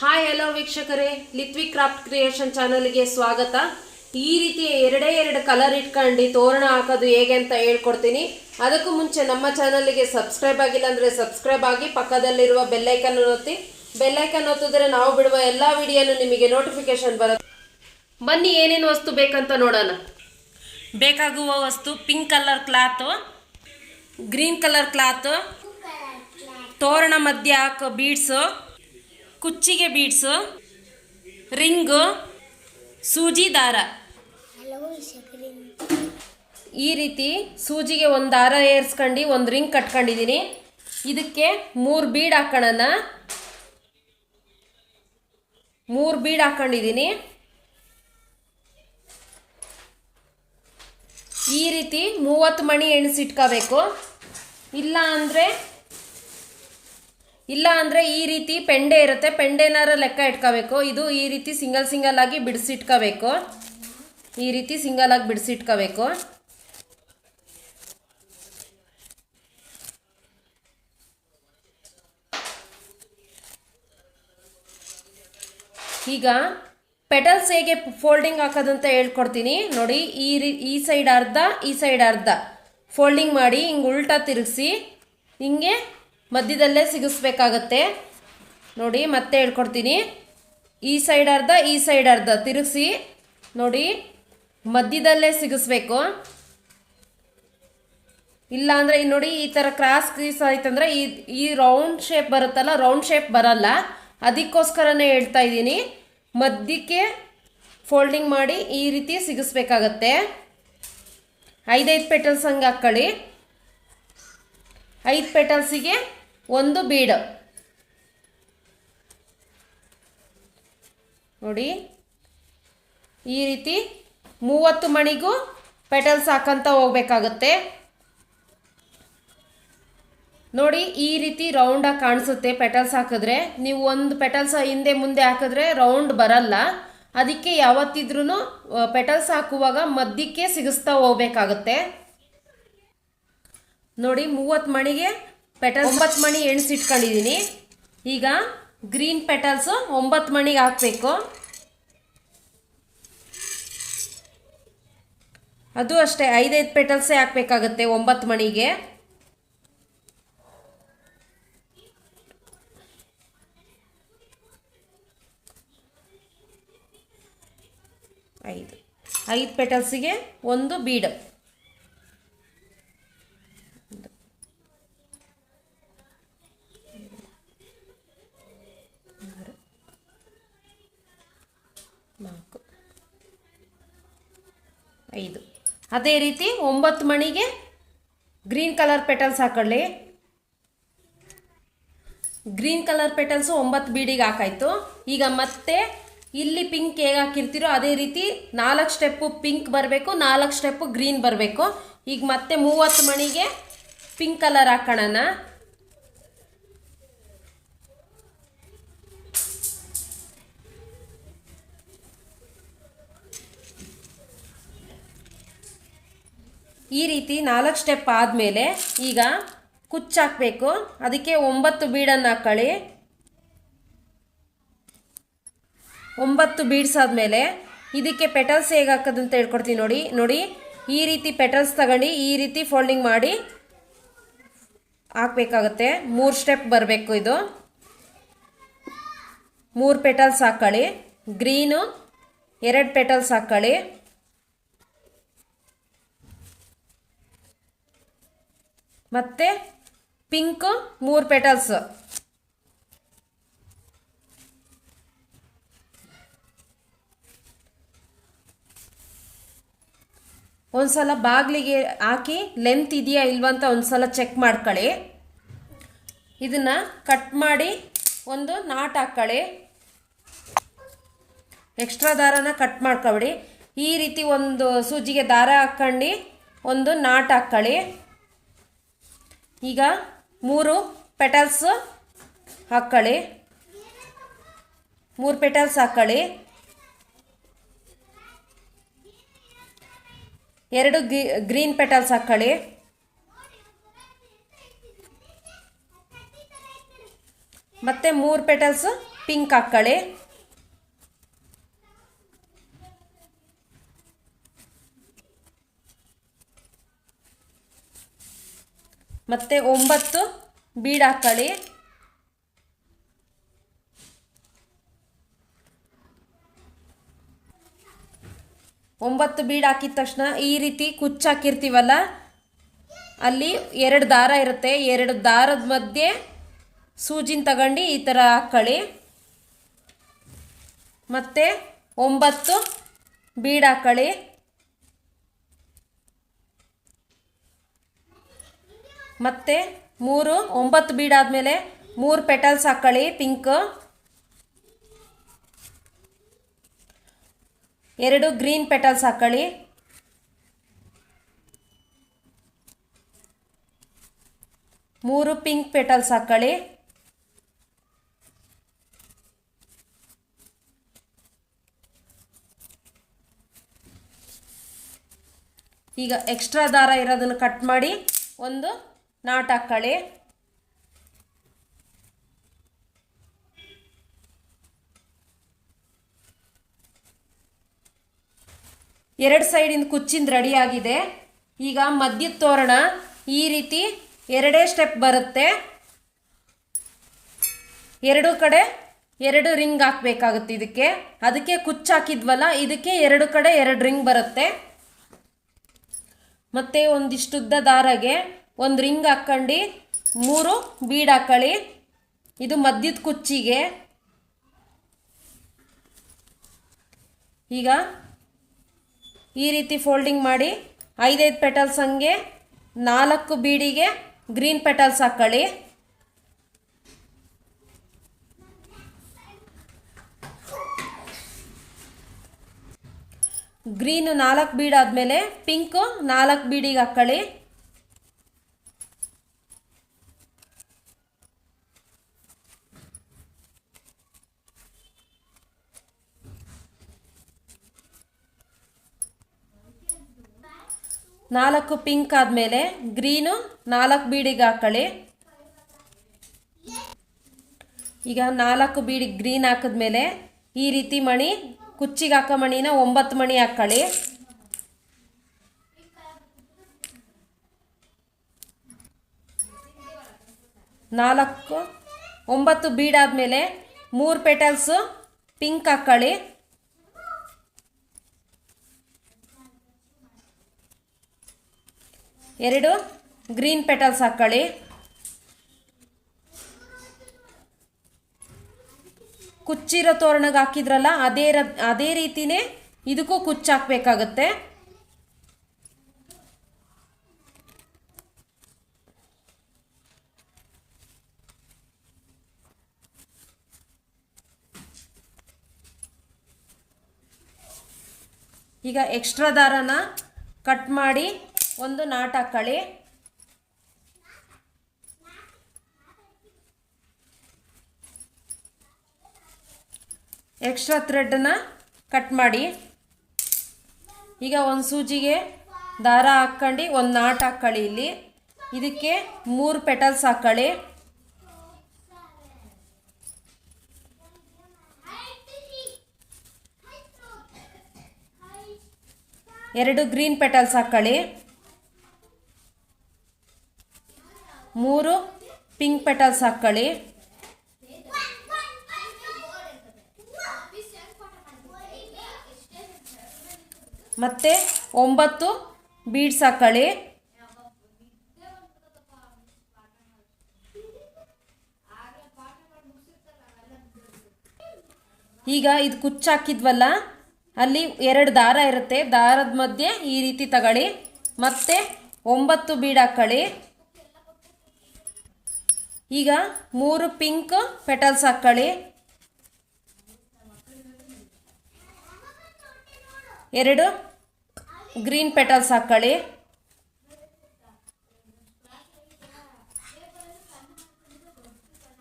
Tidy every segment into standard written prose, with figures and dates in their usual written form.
Hi hello ವೀಕ್ಷಕರೇ, ಲಿತ್ವಿ craft creation ಚಾನಲ್ಗೆ ಸ್ವಾಗತ. ಈ ರೀತಿ ಎರಡು ಕಲರ್ ಇಟ್ಕೊಂಡು ತೋರಣ ಹಾಕೋದು ಹೇಗೆ ಅಂತ ಹೇಳ್ಕೊಡ್ತೀನಿ. ಅದಕ್ಕೂ ಮುಂಚೆ ನಮ್ಮ ಚಾನಲ್ಗೆ ಸಬ್ಸ್ಕ್ರೈಬ್ ಆಗಿಲ್ಲ ಅಂದರೆ ಸಬ್ಸ್ಕ್ರೈಬ್ ಆಗಿ, ಪಕ್ಕದಲ್ಲಿರುವ ಬೆಲ್ಲೈಕನ್ ಒತ್ತಿ. ಬೆಲ್ಲೈಕನ್ ಒತ್ತಿದ್ರೆ ನಾವು ಬಿಡುವ ಎಲ್ಲ ವಿಡಿಯೋನು ನಿಮಗೆ ನೋಟಿಫಿಕೇಶನ್ ಬರುತ್ತೆ. ಬನ್ನಿ ಏನೇನು ವಸ್ತು ಬೇಕಂತ ನೋಡೋಣ. ಬೇಕಾಗುವ ವಸ್ತು: pink colour cloth, green colour cloth, ತೋರಣ ಮಧ್ಯ ಹಾಕೋ ಬೀಡ್ಸು, ಕುಚ್ಚಿಗೆ ಬೀಡ್ಸು, ರಿಂಗು, ಸೂಜಿ ದಾರ. ಈ ರೀತಿ ಸೂಜಿಗೆ ಒಂದು ದಾರ ಏರ್ಸ್ಕೊಂಡು ಒಂದು ರಿಂಗ್ ಕಟ್ಕೊಂಡಿದ್ದೀನಿ. ಇದಕ್ಕೆ 3 ಬೀಡ್ ಹಾಕೋಣ. 3 ಬೀಡ್ ಹಾಕೊಂಡಿದ್ದೀನಿ. ಈ ರೀತಿ 30 ಮಣಿ ಎಣಿಸಿಟ್ಕೋಬೇಕು. ಇಲ್ಲ ಅಂದರೆ ಈ ರೀತಿ ಪೆಂಡೆ ಇರುತ್ತೆ, ಪೆಂಡೆನಾರ ಲೆಕ್ಕ ಇಟ್ಕೋಬೇಕು. ಇದು ಈ ರೀತಿ ಸಿಂಗಲ್ ಆಗಿ ಬಿಡಿಸಿಟ್ಕೋಬೇಕು. ಈ ರೀತಿ ಸಿಂಗಲ್ ಆಗಿ ಬಿಡಿಸಿಟ್ಕೋಬೇಕು. ಈಗ ಪೆಟಲ್ಸ್ ಹೇಗೆ ಫೋಲ್ಡಿಂಗ್ ಹಾಕೋದಂತ ಹೇಳ್ಕೊಡ್ತೀನಿ ನೋಡಿ. ಈ ಸೈಡ್ ಅರ್ಧ, ಈ ಸೈಡ್ ಅರ್ಧ ಫೋಲ್ಡಿಂಗ್ ಮಾಡಿ ಹಿಂಗೆ ಉಲ್ಟಾ ತಿರುಗಿಸಿ ಹಿಂಗೆ ಮಧ್ಯದಲ್ಲೇ ಸಿಗಿಸ್ಬೇಕಾಗತ್ತೆ ನೋಡಿ. ಮತ್ತೆ ಹೇಳ್ಕೊಡ್ತೀನಿ. ಈ ಸೈಡ್ ಅರ್ಧ, ಈ ಸೈಡ್ ಅರ್ಧ ತಿರುಗಿಸಿ ನೋಡಿ, ಮಧ್ಯದಲ್ಲೇ ಸಿಗಿಸ್ಬೇಕು. ಇಲ್ಲ ಅಂದರೆ ನೋಡಿ, ಈ ಥರ ಕ್ರಾಸ್ ಕ್ರೀಸ್ ಆಯ್ತಂದ್ರೆ ಈ ರೌಂಡ್ ಶೇಪ್ ಬರುತ್ತಲ್ಲ, ರೌಂಡ್ ಶೇಪ್ ಬರಲ್ಲ. ಅದಕ್ಕೋಸ್ಕರನೇ ಹೇಳ್ತಾ ಇದ್ದೀನಿ. ಮಧ್ಯಕ್ಕೆ ಫೋಲ್ಡಿಂಗ್ ಮಾಡಿ ಈ ರೀತಿ ಸಿಗಿಸ್ಬೇಕಾಗತ್ತೆ. 5 ಪೆಟಲ್ಸ್ ಹಂಗೆ ಹಾಕ್ಕೊಳ್ಳಿ. 5 ಪೆಟಲ್ಸಿಗೆ 1 ಬೀಡ್ ನೋಡಿ. ಈ ರೀತಿ 30 ಮಣಿಗೂ ಪೆಟಲ್ಸ್ ಹಾಕಂತ ಹೋಗ್ಬೇಕಾಗತ್ತೆ ನೋಡಿ. ಈ ರೀತಿ ರೌಂಡಾಗಿ ಕಾಣಿಸುತ್ತೆ ಪೆಟಲ್ಸ್ ಹಾಕಿದ್ರೆ. ನೀವು ಒಂದು ಪೆಟಲ್ಸ್ ಹಿಂದೆ ಮುಂದೆ ಹಾಕಿದ್ರೆ ರೌಂಡ್ ಬರಲ್ಲ. ಅದಕ್ಕೆ ಯಾವತ್ತಿದ್ರೂ ಪೆಟಲ್ಸ್ ಹಾಕುವಾಗ ಮಧ್ಯಕ್ಕೆ ಸಿಗಿಸ್ತಾ ಹೋಗ್ಬೇಕಾಗತ್ತೆ ನೋಡಿ. 30 ಮಣಿಗೆ ಪೆಟಲ್ಸ್ 9 ಮಣಿ ಎಣಿಸಿಟ್ಕೊಂಡಿದ್ದೀನಿ. ಈಗ ಗ್ರೀನ್ ಪೆಟಲ್ಸು 9 ಮಣಿಗೆ ಹಾಕಬೇಕು. ಅದು ಅಷ್ಟೇ 5 ಪೆಟಲ್ಸೇ ಹಾಕಬೇಕಾಗತ್ತೆ 9 ಮಣಿಗೆ. ಐದು ಪೆಟಲ್ಸಿಗೆ 1 ಬೀಡ್. ಐದು. ಅದೇ ರೀತಿ 9 ಮಣಿಗೆ ಗ್ರೀನ್ ಕಲರ್ ಪೆಟಲ್ಸ್ ಹಾಕೊಳ್ಳಿ. Green colour petals 9 ಬೀಡಿಗೆ ಹಾಕಾಯ್ತು. ಈಗ ಮತ್ತೆ ಇಲ್ಲಿ ಪಿಂಕ್ ಹೇಗೆ ಹಾಕಿರ್ತೀರೋ ಅದೇ ರೀತಿ 4 ಸ್ಟೆಪ್ಪು ಪಿಂಕ್ ಬರಬೇಕು, 4 ಸ್ಟೆಪ್ಪು ಗ್ರೀನ್ ಬರಬೇಕು. ಈಗ ಮತ್ತೆ 30 ಮಣಿಗೆ ಪಿಂಕ್ ಕಲರ್ ಹಾಕೋಣ. ಈ ರೀತಿ 4 ಸ್ಟೆಪ್ ಆದಮೇಲೆ ಈಗ ಕುಚ್ಚು ಹಾಕಬೇಕು. ಅದಕ್ಕೆ 9 ಬೀಡನ್ನು ಹಾಕ್ಕೊಳ್ಳಿ. 9 ಬೀಡ್ಸ್ ಆದಮೇಲೆ ಇದಕ್ಕೆ ಪೆಟಲ್ಸ್ ಹೇಗೆ ಹಾಕೋದಂತ ಹೇಳ್ಕೊಡ್ತೀನಿ ನೋಡಿ. ಈ ರೀತಿ ಪೆಟಲ್ಸ್ ತಗೊಂಡು ಈ ರೀತಿ ಫೋಲ್ಡಿಂಗ್ ಮಾಡಿ ಹಾಕಬೇಕಾಗತ್ತೆ. 3 ಸ್ಟೆಪ್ ಬರಬೇಕು. ಇದು 3 ಪೆಟಲ್ಸ್ ಹಾಕ್ಕೊಳ್ಳಿ. ಗ್ರೀನು 2 ಪೆಟಲ್ಸ್ ಹಾಕ್ಕೊಳ್ಳಿ. ಮತ್ತು ಪಿಂಕು 3 ಪೆಟಲ್ಸ್. ಒಂದ್ಸಲ ಬಾಗಿಲಿಗೆ ಹಾಕಿ ಲೆಂತ್ ಇದೆಯಾ ಇಲ್ವಂತ ಒಂದ್ಸಲ ಚೆಕ್ ಮಾಡ್ಕೊಳ್ಳಿ. ಇದನ್ನು ಕಟ್ ಮಾಡಿ ಒಂದು ನಾಟ್ ಹಾಕ್ಕೊಳ್ಳಿ. ಎಕ್ಸ್ಟ್ರಾ ದಾರನ ಕಟ್ ಮಾಡ್ಕೊಬಿಡಿ. ಈ ರೀತಿ ಒಂದು ಸೂಜಿಗೆ ದಾರ ಹಾಕ್ಕೊಂಡು ಒಂದು ನಾಟ್ ಹಾಕ್ಕೊಳ್ಳಿ. ಈಗ 3 ಪೆಟಲ್ಸ್ ಹಾಕ್ಕೊಳ್ಳಿ. 3 ಪೆಟಲ್ಸ್ ಹಾಕ್ಕೊಳ್ಳಿ. 2 ಗ್ರೀನ್ ಪೆಟಲ್ಸ್ ಹಾಕ್ಕೊಳ್ಳಿ. ಮತ್ತೆ 3 ಪೆಟಲ್ಸ್ ಪಿಂಕ್ ಹಾಕ್ಕೊಳ್ಳಿ. ಮತ್ತೆ 9 ಬೀಡ್ ಹಾಕ್ಕೊಳ್ಳಿ. ಒಂಬತ್ತು ಬೀಡ್ ಹಾಕಿದ ತಕ್ಷಣ ಈ ರೀತಿ ಕುಚ್ಚು ಹಾಕಿರ್ತೀವಲ್ಲ, ಅಲ್ಲಿ 2 ದಾರ ಇರುತ್ತೆ. 2 ದಾರದ ಮಧ್ಯೆ ಸೂಜಿನ ತಗೊಂಡು ಈ ಥರ ಹಾಕ್ಕೊಳ್ಳಿ. ಮತ್ತು 9 ಬೀಡ್ ಹಾಕ್ಕೊಳ್ಳಿ. ಮತ್ತು 9 ಬೀಡ್ ಆದಮೇಲೆ 3 ಪೆಟಲ್ಸ್ ಹಾಕ್ಕೊಳ್ಳಿ ಪಿಂಕ್. 2 ಗ್ರೀನ್ ಪೆಟಲ್ಸ್ ಹಾಕ್ಕೊಳ್ಳಿ. 3 ಪಿಂಕ್ ಪೆಟಲ್ಸ್ ಹಾಕ್ಕೊಳ್ಳಿ. ಈಗ ಎಕ್ಸ್ಟ್ರಾ ದಾರ ಇರೋದನ್ನು ಕಟ್ ಮಾಡಿ ಒಂದು ನಾಟ್ ಹಾಕ್ಕೊಳ್ಳಿ. ಎರಡು ಸೈಡಿಂದ ಕುಚ್ಚಿಂದ ರೆಡಿ ಆಗಿದೆ. ಈಗ ಮಧ್ಯದ ತೋರಣ ಈ ರೀತಿ 2 ಸ್ಟೆಪ್ ಬರುತ್ತೆ. 2 ಕಡೆ 2 ರಿಂಗ್ ಹಾಕಬೇಕಾಗುತ್ತೆ. ಅದಕ್ಕೆ ಕುಚ್ಚು ಹಾಕಿದ್ವಲ್ಲ, ಇದಕ್ಕೆ 2 ಕಡೆ 2 ರಿಂಗ್ ಬರುತ್ತೆ. ಮತ್ತು ಒಂದಿಷ್ಟುದ್ದ ದಾರಗೆ 1 ರಿಂಗ್ ಹಾಕ್ಕೊಂಡು 3 ಬೀಡ್ ಹಾಕ್ಕೊಳ್ಳಿ. ಇದು ಮಧ್ಯದ ಕುಚ್ಚಿಗೆ. ಈಗ ಈ ರೀತಿ ಫೋಲ್ಡಿಂಗ್ ಮಾಡಿ 5 ಪೆಟಲ್ಸ್ ಹಂಗೆ 4 ಬೀಡಿಗೆ ಗ್ರೀನ್ ಪೆಟಲ್ಸ್ ಹಾಕ್ಕೊಳ್ಳಿ. ಗ್ರೀನ್ 4 ಬೀಡ್ ಆದಮೇಲೆ ಪಿಂಕ್ 4 ಬೀಡಿಗೆ ಹಾಕ್ಕೊಳ್ಳಿ. ನಾಲ್ಕು ಪಿಂಕ್ ಆದಮೇಲೆ ಗ್ರೀನು 4 ಬೀಡಿಗೆ ಹಾಕ್ಕೊಳ್ಳಿ. ಈಗ 4 ಬೀಡಿಗೆ ಗ್ರೀನ್ ಹಾಕಿದ್ಮೇಲೆ ಈ ರೀತಿ ಮಣಿ, ಕುಚ್ಚಿಗೆ ಹಾಕೋ ಮಣಿನ 9 ಮಣಿ ಹಾಕ್ಕೊಳ್ಳಿ. ನಾಲ್ಕು 9 ಬೀಡ್ ಆದಮೇಲೆ 3 ಪೆಟಲ್ಸು ಪಿಂಕ್ ಹಾಕ್ಕೊಳ್ಳಿ. 2 ಗ್ರೀನ್ ಪೆಟಲ್ಸ್ ಹಾಕ್ಕೊಳ್ಳಿ. ಕುಚ್ಚಿರೋ ತೋರಣಗೆ ಹಾಕಿದ್ರಲ್ಲ, ಅದೇ ರೀತಿನೇ ಇದಕ್ಕೂ ಕುಚ್ಚು ಹಾಕಬೇಕಾಗತ್ತೆ. ಈಗ ಎಕ್ಸ್ಟ್ರಾ ದಾರನ ಕಟ್ ಮಾಡಿ ಒಂದು ನಾಟ್ ಹಾಕ್ಕೊಳ್ಳಿ. ಎಕ್ಸ್ಟ್ರಾ ಥ್ರೆಡ್ನ ಕಟ್ ಮಾಡಿ. ಈಗ ಒಂದು ಸೂಜಿಗೆ ದಾರ ಹಾಕ್ಕೊಂಡು ಒಂದು ನಾಟ್ ಹಾಕ್ಕೊಳ್ಳಿ. ಇಲ್ಲಿ ಇದಕ್ಕೆ 3 ಪೆಟಲ್ಸ್ ಹಾಕ್ಕೊಳ್ಳಿ. 2 ಗ್ರೀನ್ ಪೆಟಲ್ಸ್ ಹಾಕ್ಕೊಳ್ಳಿ. 3 ಪಿಂಕ್ ಪೆಟಲ್ಸ್ ಹಾಕ್ಕೊಳ್ಳಿ. ಮತ್ತೆ 9 ಬೀಡ್ಸ್ ಹಾಕ್ಕೊಳ್ಳಿ. ಈಗ ಇದು ಕುಚ್ಚು ಹಾಕಿದ್ವಲ್ಲ, ಅಲ್ಲಿ 2 ದಾರ ಇರುತ್ತೆ. ದಾರದ ಮಧ್ಯೆ ಈ ರೀತಿ ತಗೊಳ್ಳಿ. ಮತ್ತೆ 9 ಬೀಡ್ ಹಾಕ್ಕೊಳ್ಳಿ. ಈಗ 3 ಪಿಂಕ್ ಪೆಟಲ್ಸ್ ಹಾಕ್ಕೊಳ್ಳಿ. 2 ಗ್ರೀನ್ ಪೆಟಲ್ಸ್ ಹಾಕ್ಕೊಳ್ಳಿ.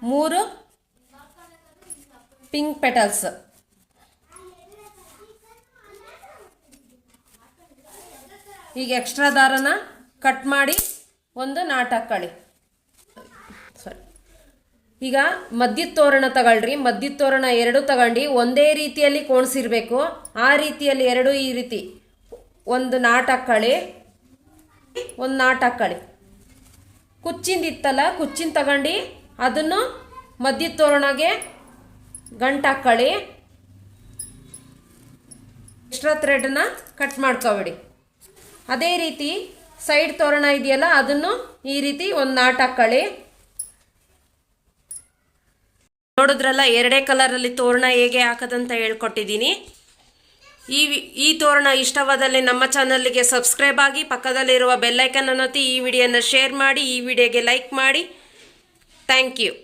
3 ಪಿಂಕ್ ಪೆಟಲ್ಸ್. ಈಗ ಎಕ್ಸ್ಟ್ರಾ ದಾರನ ಕಟ್ ಮಾಡಿ ಒಂದು ನಾಟ್ ಹಾಕ್ಕೊಳ್ಳಿ. ಈಗ ಮಧ್ಯದ ತೋರಣ ತಗೊಳ್ರಿ, ಮಧ್ಯದ ತೋರಣ ಎರಡು ತಗೊಂಡು ಒಂದೇ ರೀತಿಯಲ್ಲಿ ಕೋಣಿಸಿರ್ಬೇಕು. ಆ ರೀತಿಯಲ್ಲಿ ಎರಡು ಈ ರೀತಿ ಒಂದು ನಾಟ್ ಹಾಕ್ಕೊಳ್ಳಿ, ಒಂದು ನಾಟ್ ಹಾಕ್ಕೊಳ್ಳಿ. ಕುಚ್ಚಿಂದಿತ್ತಲ್ಲ, ಕುಚ್ಚಿನ ತಗೊಂಡು ಅದನ್ನು ಮಧ್ಯದ ತೋರಣಗೆ ಗಂಟು ಹಾಕ್ಕೊಳ್ಳಿ. ಎಕ್ಸ್ಟ್ರಾ ಥ್ರೆಡನ್ನ ಕಟ್ ಮಾಡ್ಕೊಬಿಡಿ. ಅದೇ ರೀತಿ ಸೈಡ್ ತೋರಣ ಇದೆಯಲ್ಲ ಅದನ್ನು ಈ ರೀತಿ ಒಂದು ನಾಟ್ ಹಾಕ್ಕೊಳ್ಳಿ. ನೋಡಿದ್ರಲ್ಲ, ಎರಡೇ ಕಲರಲ್ಲಿ ತೋರಣ ಹೇಗೆ ಹಾಕೋದಂತ ಹೇಳ್ಕೊಟ್ಟಿದ್ದೀನಿ. ಈ ತೋರಣ ಇಷ್ಟವಾದಲ್ಲಿ ನಮ್ಮ ಚಾನಲ್ಗೆ ಸಬ್ಸ್ಕ್ರೈಬ್ ಆಗಿ, ಪಕ್ಕದಲ್ಲಿರುವ ಬೆಲ್ಲೈಕನ್ ಒತ್ತಿ, ಈ ವಿಡಿಯೋನ ಶೇರ್ ಮಾಡಿ, ಈ ವಿಡಿಯೋಗೆ ಲೈಕ್ ಮಾಡಿ. Thank you.